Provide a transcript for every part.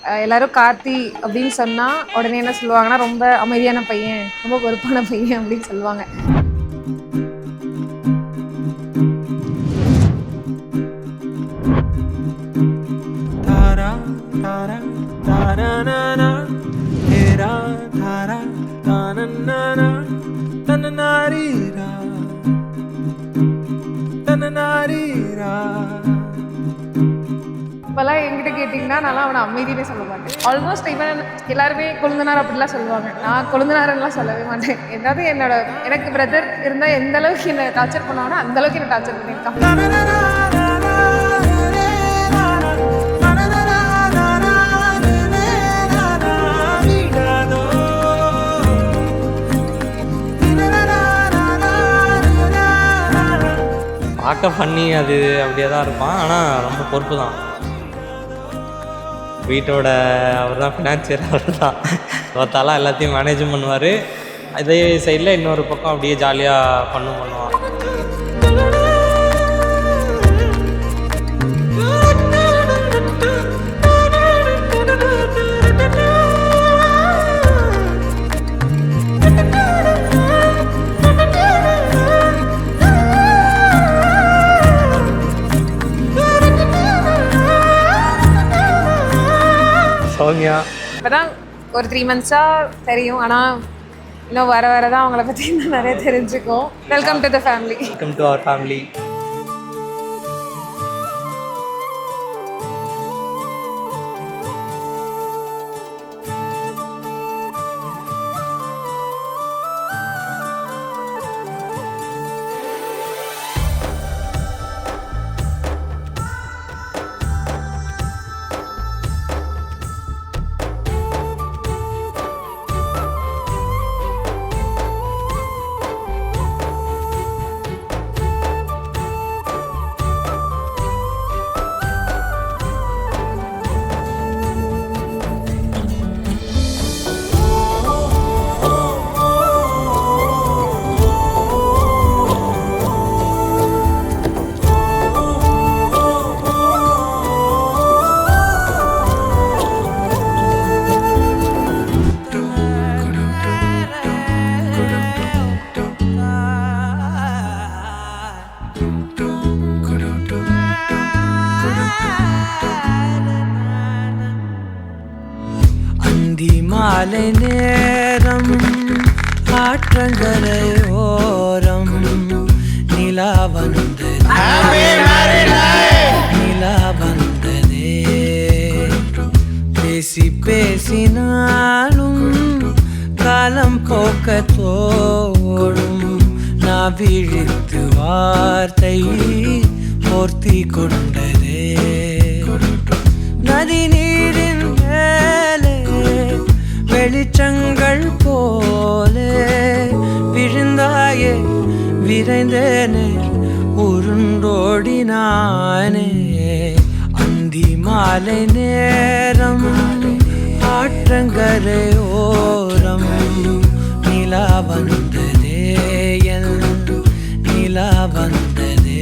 எல்லாரும் கார்த்தி அப்படின்னு சொன்னால் உடனே என்ன சொல்லுவாங்கன்னா ரொம்ப அமைதியான பையன், ரொம்ப பொறுப்பான பையன் அப்படின்னு சொல்லுவாங்க. இப்போல்லாம் என்கிட்ட கேட்டிங்கன்னா நான்லாம் அவனை அமைதினே சொல்ல மாட்டேன். ஆல்மோஸ்ட் இவன் எல்லாருமே கொழுந்தனார் அப்படிலாம் சொல்லுவாங்க. நான் கொழுந்தனாரெல்லாம் சொல்லவே மாட்டேன். ஏதாவது எனக்கு பிரதர் இருந்தால் எந்த அளவுக்கு என்னை டார்ச்சர் பண்ணுவானோ அந்த அளவுக்கு என்னை டார்ச்சர் பண்ணியிருக்கான். பார்க்க பண்ணி அது அப்படியே தான் இருப்பான். ஆனால் ரொம்ப பொறுப்பு தான். வீட்டோட அவர் தான் ஃபினான்சியர், அவர் தான் பார்த்தாலும் எல்லாத்தையும் மேனேஜும் பண்ணுவார். அதே சைடில் இன்னொரு பக்கம் அப்படியே ஜாலியாக பண்ணுவான். சௌமியா இப்போதான் ஒரு 3 months-ஆக தெரியும். ஆனால் இன்னும் வர வர தான் அவங்கள பற்றி இன்னும் நிறைய தெரிஞ்சுக்கும். Welcome to the family. Welcome to our family. மாலை நேரம் ஆற்றங்கரையோரம் நிலா வந்ததே, நிலா வந்ததே. பேசி பேசினாலும் காலம் போக்க தோடும். நான் விழித்து வார்த்தை போர்த்தி கொண்டதே. நதி நீரின் மேலே வெளிச்சங்கள் போலே விழுந்தாயே, விரைந்தேனே, உருண்டோடினானே. அந்தி மாலை நேரம் ஆற்றங்கரையோரம் நிலா வந்ததே, என் நிலா வந்ததே.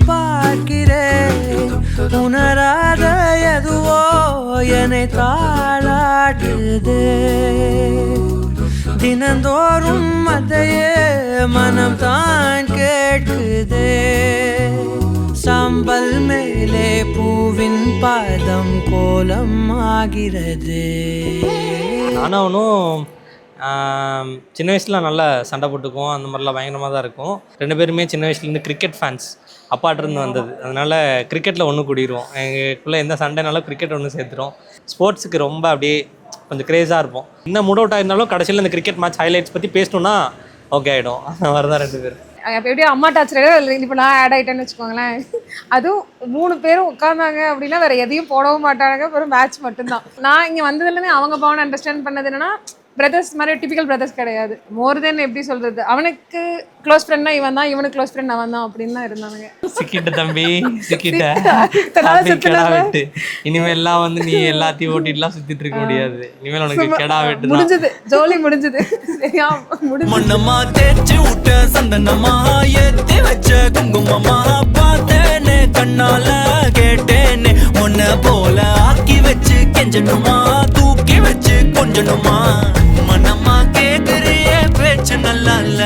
பார்க்கிறேன் உணராத எதுவோ என்னை தாளாட்டுதே. தினந்தோறும் அதையே மனம் தான் கேட்குதே. சாம்பல் மேலே பூவின் பாதம் கோலம் ஆகிறது. நானும் சின்ன வயசில் நல்லா சண்டை போட்டுக்குவோம். அந்த மாதிரிலாம் பயங்கரமாக தான் இருக்கும். 2 பேருமே சின்ன வயசுலேருந்து கிரிக்கெட் ஃபேன்ஸ். அப்பாட்டிருந்து வந்தது. அதனால் கிரிக்கெட்டில் ஒன்று கூடிடுவோம். எங்களுக்குள்ளே எந்த சண்டைனாலும் கிரிக்கெட் ஒன்று சேர்த்துரும். ஸ்போர்ட்ஸுக்கு ரொம்ப அப்படியே கொஞ்சம் க்ரேஸாக இருப்போம். இன்னும் மூட் அவுட் ஆயிருந்தாலும் கடைசியில் இந்த கிரிக்கெட் மேட்ச் ஹைலைட்ஸ் பற்றி பேசணுன்னா ஓகே ஆகிடும். அந்த மாதிரி தான் 2 பேர். அப்போ எப்படியும் அம்மா டாச்சர் இப்போ நான் ஆட் ஆகிட்டேன்னு வச்சுக்கோங்களேன். அதுவும் 3 பேரும் உட்காந்தாங்க அப்படின்னா வேறு எதையும் போடவும் மாட்டாங்க, வெறும் மேட்ச் மட்டும்தான். நான் இங்கே வந்ததுலேருந்து அவங்க பாவனை அண்டர்ஸ்டாண்ட் பண்ணது என்னன்னா, பிரதர்ஸ் மாதிரி டிபிக்கல் பிரதர்ஸ் கிடையாது. மோர் தென் எப்படி சொல்கிறது, அவனுக்கு க்ளோஸ் ஃப்ரெண்ட்னா இவன் தான், இவனுக்கு க்ளோஸ் ஃப்ரெண்ட் அவன் தான் அப்படின்னு தான் இருந்தானுங்க. சிக்கிட்ட தம்பி சிக்கிட்ட விட்டு இனிமேல் எல்லாம் வந்து நீ எல்லாத்தையும் ஓட்டிட்டுலாம் சுத்திட்டு இருக்க முடியாது. இனிமேல் உனக்கு கெடா வெட்டு முடிஞ்சது, ஜோலி முடிஞ்சது. சரியா முடிஞ்சு மண்ணமா தேய்ச்சி விட்ட சந்தனமா ஏத்தி வச்ச குங்குமமா பார்த்தேனே கண்ணால கேட்டேனே உன்னை போல ஆக்கி வச்சு கெஞ்சணுமா தூக்கி வச்சு கொஞ்சணுமா மனமா கேக்குறிய பேச்சு நல்லா இல்ல.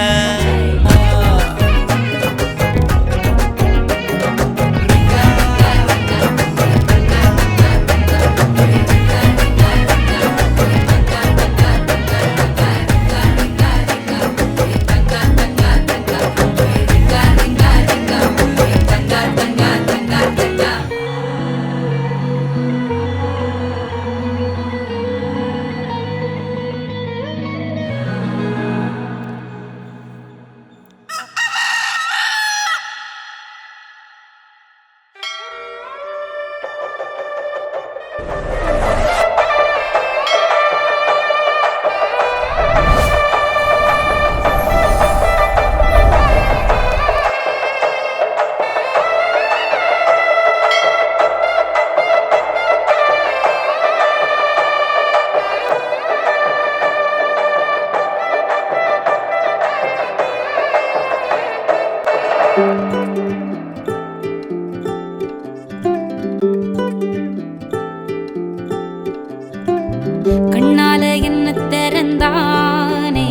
கண்ணால என்ன திறந்தானே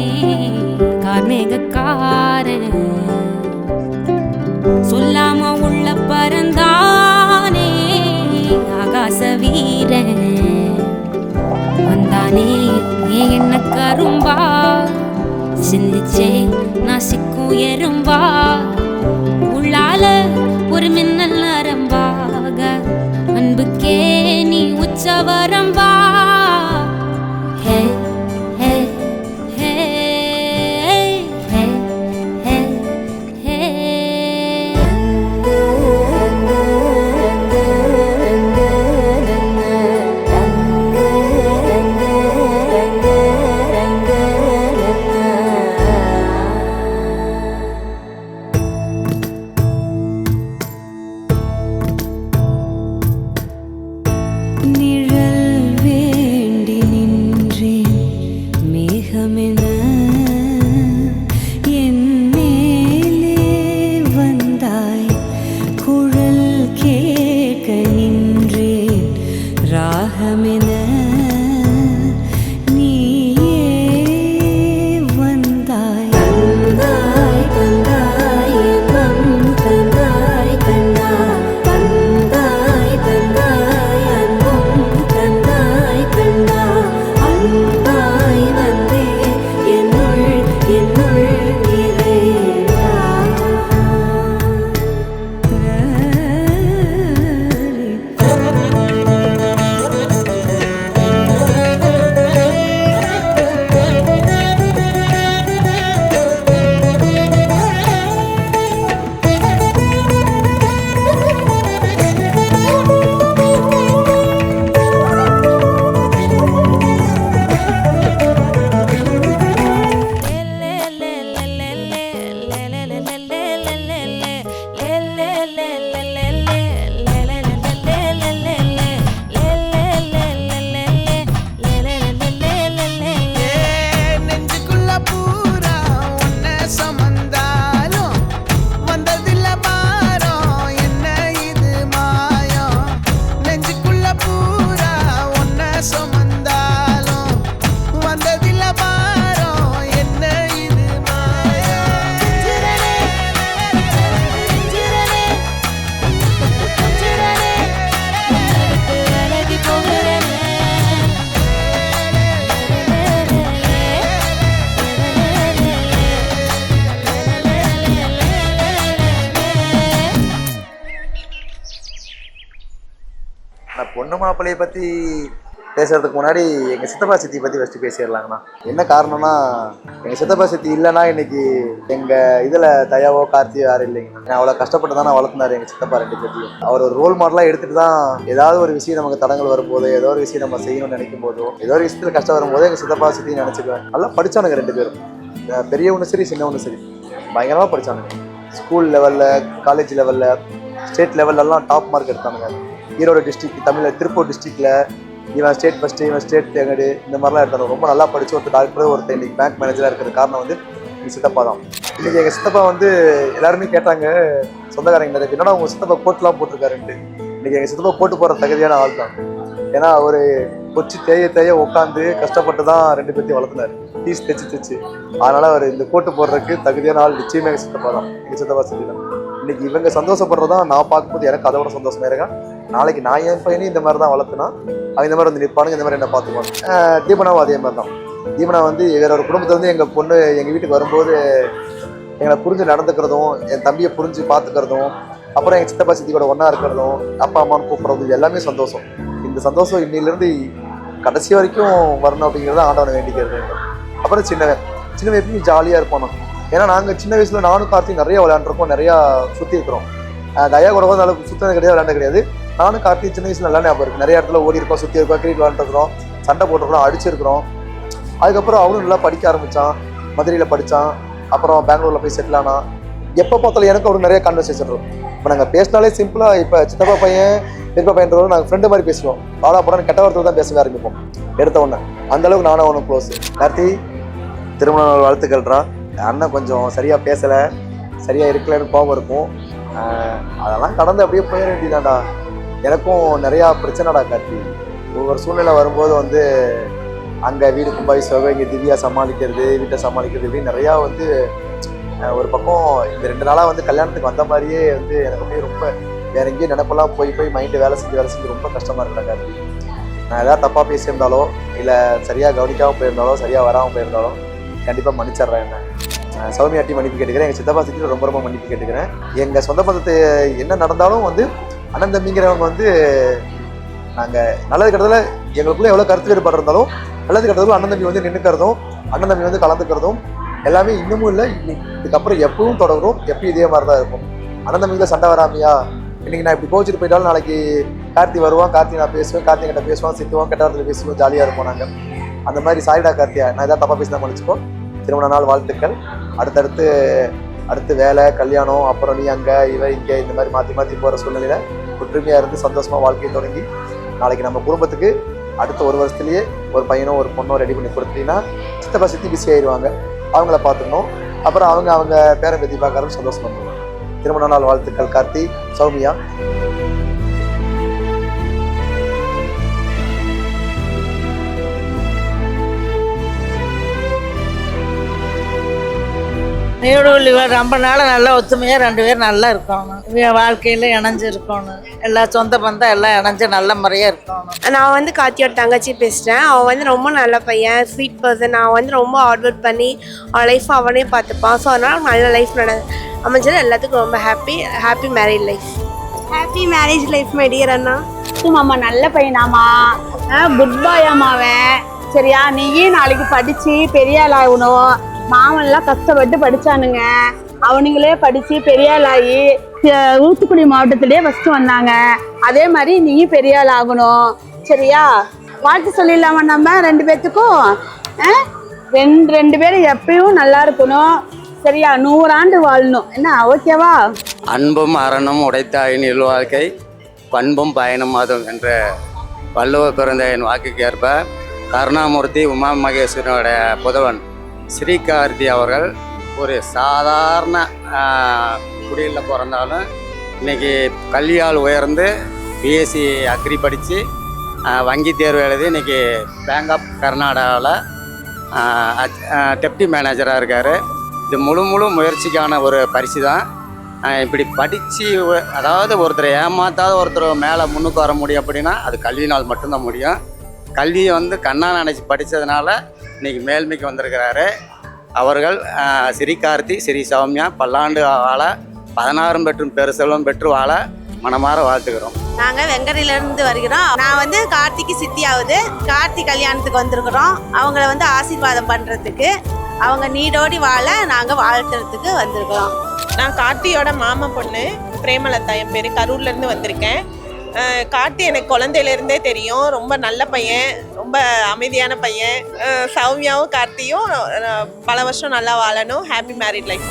கார்மேகக்காரன், சொல்லாம உள்ள பறந்தானே ஆகாச வீரன், வந்தானே ஏன் என்ன கரும்பா சிந்திச்சே நாசிக்கும் எறும்பா, உள்ளால ஒரு மின்னல் நரம்பாக அன்புக்கே நீ உச்சவரம்பா. பொண்ணு மாப்பிள்ளையை பற்றி பேசுறதுக்கு முன்னாடி எங்கள் சித்தப்பா சித்தி பற்றி ஃபஸ்ட்டு பேசிடலாங்கண்ணா. என்ன காரணம்னா, எங்கள் சித்தப்பா சித்தி இல்லைன்னா இன்னைக்கு எங்கள் இதில் தயாவோ கார்த்தியோ யாரும் இல்லைங்கண்ணா. அவ்வளோ கஷ்டப்பட்டு தான் வளர்த்துனாரு எங்கள் சித்தப்பா 2 பேர்த்தையும். அவர் ஒரு ரோல் மாடலாக எடுத்துகிட்டு தான் ஏதாவது ஒரு விஷயம் நமக்கு தடங்கள் வரும்போது, ஏதோ ஒரு விஷயம் நம்ம செய்யணும்னு நினைக்கும் போதோ, ஏதோ ஒரு விஷயத்தில் கஷ்டம் வரும்போது எங்கள் சித்தப்பா சித்தி நினச்சிக்குவேன். நல்லா படித்தானுங்க 2 பேரும், பெரியவனும் சரி சின்னவனும் சரி, பயங்கரமாக படித்தானுங்க. ஸ்கூல் லெவலில், காலேஜ் லெவலில், ஸ்டேட் லெவல்லலாம் டாப் மார்க் எடுத்தானுங்க. ஈரோடு டிஸ்ட்ரிக்ட், தமிழில் திருப்பூர் டிஸ்ட்ரிக்டில் இவன் ஸ்டேட் ஃபஸ்ட்டு, இவன் ஸ்டேட் தேர்டு, இந்த மாதிரிலாம் எடுத்தாங்க. ரொம்ப நல்லா படித்து ஒருத்தர் டாக்டர், ஒருத்தர் இன்றைக்கி பேங்க் மேனேஜராக இருக்கிறது காரணம் வந்து எங்கள் சித்தப்பா தான். இன்றைக்கி எங்கள் சித்தப்பா வந்து எல்லாருமே கேட்டாங்க, சொந்தக்காரங்க நிறைய, என்னடா உங்கள் சித்தப்பா கோட்லாம் போட்டிருக்காருன்ட்டு. இன்றைக்கி எங்கள் சித்தப்பா போட்டு போகிற தகுதியான ஆள் தான். ஏன்னா அவர் கொச்சி தேய உட்காந்து கஷ்டப்பட்டு தான் 2 பேர்த்தையும் வளர்த்துனார், பீஸ் தைச்சு. அதனால் அவர் இந்த கோட்டு போடுறதுக்கு தகுதியான ஆள் நிச்சயமே எங்கள் சித்தப்பா தான், எங்கள் சித்தப்பா சித்தி தான். இன்றைக்கி இவங்க சந்தோஷப்படுறதான் நான் பார்க்கும்போது எனக்கு அதோட சந்தோஷமாக இருக்கேன். நாளைக்கு நான் என் பையனையும் இந்த மாதிரி தான் வளர்த்துனா அவன் இந்த மாதிரி வந்து நிற்பானுங்க, இந்த மாதிரி என்ன பார்த்துக்குவாங்க. தீபனாவும் அதே மாதிரி தான். தீபனா வந்து வேற ஒரு குடும்பத்தை வந்து எங்கள் பொண்ணு எங்கள் வீட்டுக்கு வரும்போது எங்களை புரிஞ்சு நடந்துக்கிறதும், என் தம்பியை புரிஞ்சு பார்த்துக்கிறதும், அப்புறம் எங்கள் சித்தப்பா சித்தி கூட ஒன்றா இருக்கிறதும், அப்பா அம்மான்னு கூப்பிட்றதும், இது எல்லாமே சந்தோஷம். இந்த சந்தோஷம் இன்னிலேருந்து கடைசி வரைக்கும் வரணும் அப்படிங்கிறத ஆண்டவனை வேண்டிக்கிறது. அப்புறம் சின்னவன் எப்பயும் ஜாலியாக இருப்பானோ. ஏன்னா நாங்கள் சின்ன வயசில் நானும் கார்த்தி நிறைய விளையாண்டுருக்கோம், நிறையா சுற்றி இருக்கிறோம். தயா கூட வந்து அளவுக்கு சுற்றினது கிடையாது, விளையாண்டு கிடையாது. நானும் கார்த்தி சின்ன வயசில் நல்லா ஞாபகம் இருக்குது. நிறைய இடத்துல ஓடி இருக்கோம், சுற்றி இருக்கோம், கிரிக்கெட் விளையாண்டுருக்கிறோம், சண்டை போட்டிருக்கிறோம், அடிச்சிருக்கிறோம். அதுக்கப்புறம் அவனும் நல்லா படிக்க ஆரம்பித்தான், மதுரையில் படித்தான், அப்புறம் பெங்களூரில் போய் செட்டில் ஆனான். எப்போ பார்த்தாலும் எனக்கு அவருக்கு நிறைய கான்வர்சேஷன் இருக்கும். இப்போ நாங்கள் பேசினாலே சிம்பிளாக, இப்போ சித்தப்பா பையன் பெரியப்பா பையன்றவங்க நாங்கள் ஃப்ரெண்டு மாதிரி பேசுவோம். பாடா படம் கெட்ட வார்த்தை தான் பேசவே ஆரம்பிப்போம் எடுத்த உடனே. அந்தளவுக்கு நானும் அவனும் க்ளோஸ். கார்த்தி, திருமண நாள் வாழ்த்துக்கள்றா. அண்ணன் கொஞ்சம் சரியாக பேசலை, சரியாக இருக்கலைன்னு கோபம் இருக்கும். அதெல்லாம் கடந்து அப்படியே போயிட வேண்டியதான்டா. எனக்கும் நிறையா பிரச்சனைடா கார்த்தி. ஒவ்வொரு சூழ்நிலை வரும்போது வந்து அங்கே வீடு கும்பாபிஷேகம், இங்கே திவ்யா சமாளிக்கிறது, வீட்டை சமாளிக்கிறது, இப்படி நிறையா வந்து ஒரு பக்கம் இந்த 2 நாளாக வந்து கல்யாணத்துக்கு வந்த மாதிரியே வந்து எனக்கு அப்படியே ரொம்ப வேற எங்கேயும் நினைப்பெல்லாம் போய் மைண்டு வேலை செஞ்சு ரொம்ப கஷ்டமாக இருக்கடா கார்த்தி. நான் எதாவது தப்பாக பேசியிருந்தாலோ, இல்லை சரியாக கவனிக்காமல் போயிருந்தாலோ, சரியாக வராமல் போயிருந்தாலோ கண்டிப்பாக மன்னிச்சிட்றேன். என்ன சௌமியாட்டி மன்னிப்பு கேட்டுக்கிறேன், எங்கள் சித்தப்பா சித்தி ரொம்ப மன்னிப்பு கேட்டுக்கிறேன். எங்கள் சொந்த பந்தத்தை என்ன நடந்தாலும் வந்து அண்ணன் தம்பிங்கிறவங்க வந்து நாங்கள் நல்லது கெட்டதில் எங்களுக்குள்ளே எவ்வளோ கருத்து வேறுபாடு இருந்தாலும், நல்லது கெட்டதில் அண்ணன் தம்பி வந்து நின்றுக்கிறதும், அண்ணன் தம்பி வந்து கலந்துக்கிறதும் எல்லாமே இன்னமும் இல்லை, இதுக்கப்புறம் எப்பவும் தொடரும், எப்பயும் இதே மாதிரி தான் இருக்கும். அண்ணன் தம்பியில் சண்டை வராமையா, இன்றைக்கி நான் இப்படி கோச்சிட்டு போயிட்டாலும் நாளைக்கு கார்த்தி வருவான், கார்த்தி நான் பேசுவேன், கார்த்தி கிட்ட பேசுவான், சித்துவான், கெட்ட வார்த்தையில் பேசுவோம், ஜாலியாக இருப்போம் நாங்கள். அந்த மாதிரி சாரிடா கார்த்தியா, நான் எதாவது தப்பாக பேசினா மன்னிச்சுக்கோ. திருமண நாள் வாழ்த்துக்கள். அடுத்து வேலை, கல்யாணம், அப்புறம் நீ அங்கே இங்கே இந்த மாதிரி மாற்றி போகிற சூழ்நிலையில் ஒற்றுமையாக இருந்து சந்தோஷமாக வாழ்க்கையை தொடங்கி நாளைக்கு நம்ம குடும்பத்துக்கு அடுத்த 1 வருஷத்துலேயே ஒரு பையனோ ஒரு பொண்ணோ ரெடி பண்ணி கொடுத்தீங்கன்னா சித்தப்பா சித்தி பிஸி ஆயிடுவாங்க. அவங்கள பார்த்துக்கணும், அப்புறம் அவங்க பேரை பற்றி பார்க்கறது சந்தோஷம் பண்ணுவாங்க. திருமண நாள் வாழ்த்துக்கள் கார்த்தி, சௌமியா. நீடுள்ளி ரொம்ப நாள் நல்லா ஒத்துமையாக 2 பேரும் நல்லா இருக்கணும், வாழ்க்கையில் இணைஞ்சு இருக்கணும், எல்லா சொந்த பந்தம் எல்லாம் இணைஞ்சு நல்ல முறையாக இருக்கணும். நான் வந்து கார்த்தியோட தங்கச்சி பேசுகிறேன். அவன் வந்து ரொம்ப நல்ல பையன், ஸ்வீட் பர்சன். நான் வந்து ரொம்ப ஹார்ட் ஒர்க் பண்ணி அவன் லைஃப் அவனே பார்த்துப்பான். ஸோ அதனால் நல்ல லைஃப் அமைஞ்சது. எல்லாத்துக்கும் ரொம்ப happy marriage life. Happy marriage life my dear அண்ணா. மாமா நல்ல பையனாமா, குட் பாய் அம்மாவன். சரியா, நீயும் நாளைக்கு படித்து பெரிய ஆள் ஆகணும். மாமன்லாம் கஷ்டப்பட்டு படித்தானுங்க, அவனுங்களே படித்து பெரிய ஆள் ஆகி தூத்துக்குடி மாவட்டத்திலே ஃபஸ்ட்டு வந்தாங்க. அதே மாதிரி நீயும் பெரிய ஆள் ஆகணும். சரியா, வாழ்த்து சொல்லிடலாமா நம்ம 2 பேர்த்துக்கும்? 2 பேரும் எப்பயும் நல்லா இருக்கணும். சரியா, 100 ஆண்டு வாழணும். என்ன, ஓகேவா? அன்பும் அறனும் உடைத்தாயின் இல்வாழ்க்கை, பண்பும் பயனும் அதுவும் என்ற வள்ளுவர் பிறந்த என் வாக்குக்கு ஏற்ப கருணாமூர்த்தி உமா மகேஸ்வரனுடைய புதவன் ஸ்ரீகார்த்தி அவர்கள் ஒரு சாதாரண குடியில் பிறந்தாலும் இன்றைக்கி கல்வியால் உயர்ந்து பிஎஸ்சி அக்ரி படித்து வங்கி தேர்வு எழுதி இன்றைக்கி பேங்க் ஆஃப் கர்நாடகாவில் டெப்டி மேனேஜராக இருக்கார். இது முழு முயற்சிக்கான ஒரு பரிசு தான். இப்படி படித்து, அதாவது ஒருத்தரை ஏமாத்தாத ஒருத்தர் மேலே முன்னுக்கு வர முடியும் அப்படின்னா அது கல்வினால் மட்டும்தான் முடியும். கல்வியை வந்து கண்ணால் நினச்சி படித்ததுனால இன்றைக்கி மேல்மைக்கு வந்திருக்கிறாரு. அவர்கள் ஸ்ரீ கார்த்தி, ஸ்ரீ சௌமியா பல்லாண்டு வாழ, 16 பெற்றும் பெரு செல்வம் பெற்று வாழ மனமாற வாழ்த்துக்கிறோம். நாங்கள் வெங்கரையிலேருந்து வருகிறோம். நான் வந்து கார்த்திக்கு சித்தி ஆகுது. கார்த்திக் கல்யாணத்துக்கு வந்திருக்கிறோம். அவங்கள வந்து ஆசீர்வாதம் பண்ணுறதுக்கு, அவங்க நீடோடி வாழ நாங்கள் வாழ்த்துறதுக்கு வந்திருக்கிறோம். நான் கார்த்தியோட மாமா பொண்ணு பிரேமலதா, என் பேர், கரூர்லேருந்து வந்திருக்கேன். கார்த்தி எனக்கு குழந்தையிலேருந்தே தெரியும். ரொம்ப நல்ல பையன், ரொம்ப அமைதியான பையன். சௌமியாவும் கார்த்தியும் பல வருஷம் நல்லா வாழணும். Happy married life.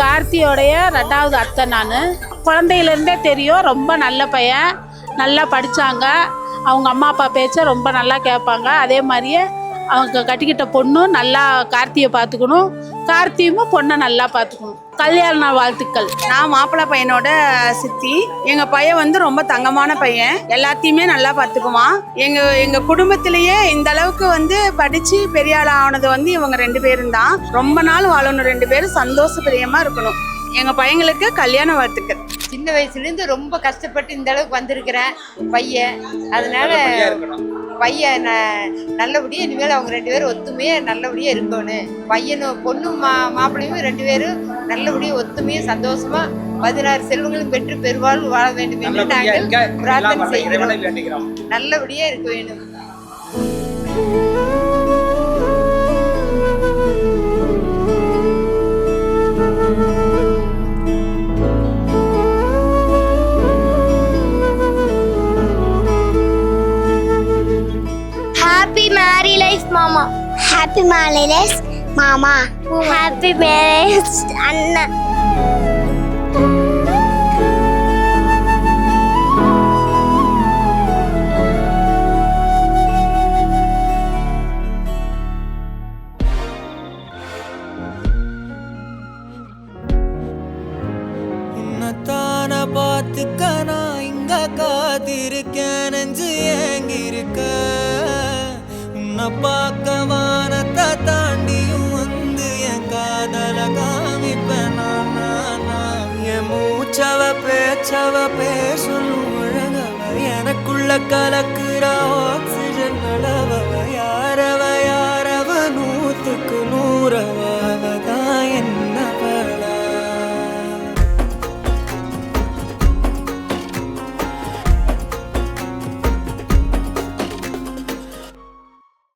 கார்த்தியோடைய 2வது அத்தை நான். குழந்தையிலேருந்தே தெரியும், ரொம்ப நல்ல பையன், நல்லா படித்தாங்க. அவங்க அம்மா அப்பா பேச்சை ரொம்ப நல்லா கேட்பாங்க. அதே மாதிரியே அவங்க கட்டிக்கிட்ட பொண்ணும் நல்லா கார்த்தியை பார்த்துக்கணும், கார்த்தியும் பொண்ணை நல்லா பார்த்துக்கணும். கல்யாண நாள் வாழ்த்துக்கள். நான் மாப்பிள்ளை பையனோட சித்தி. எங்கள் பையன் வந்து ரொம்ப தங்கமான பையன், எல்லாத்தையுமே நல்லா பார்த்துக்குவான். எங்கள் குடும்பத்திலேயே இந்த அளவுக்கு வந்து படித்து பெரிய ஆள் ஆனது வந்து இவங்க 2 பேரும் தான். ரொம்ப நாள் வாழணும், 2 பேரும் சந்தோஷ பிரியமாக இருக்கணும். எங்கள் பையங்களுக்கு கல்யாண வாழ்த்துக்கள். சின்ன வயசுலேருந்து ரொம்ப கஷ்டப்பட்டு இந்த அளவுக்கு வந்திருக்கிறேன் பையன். அதனால பையன் நல்லபடியாக இனிமேல் அவங்க 2 பேரும் ஒத்துமையாக நல்லபடியாக இருக்கணும். பையனும் பொண்ணும் மாப்பிள்ளையும் 2 பேரும் நல்லபடியாக ஒத்துமையாக சந்தோஷமாக 16 செல்வங்களும் பெற்று பெருவாழ்வு வாழ வேண்டும் என்று நாங்கள் பிரார்த்தனை செய்கிறோம். நல்லபடியாக இருக்க வேண்டும். Happy married life, Mama. Happy married life, Mama. Happy marriage, Anna. உன்னத்தான பார்த்துக்க நான் இங்க காத்திருக்கேன், நெஞ்சு ஏங்கிருக்க. உன்னை பார்க்க வானத்தை தாண்டியும் வந்து என் காதல காமிப்பேன் நான். என் மூச்சவ பேச்சவ பேர் சொல்லும் அழகவ எனக்குள்ள கலக்குறா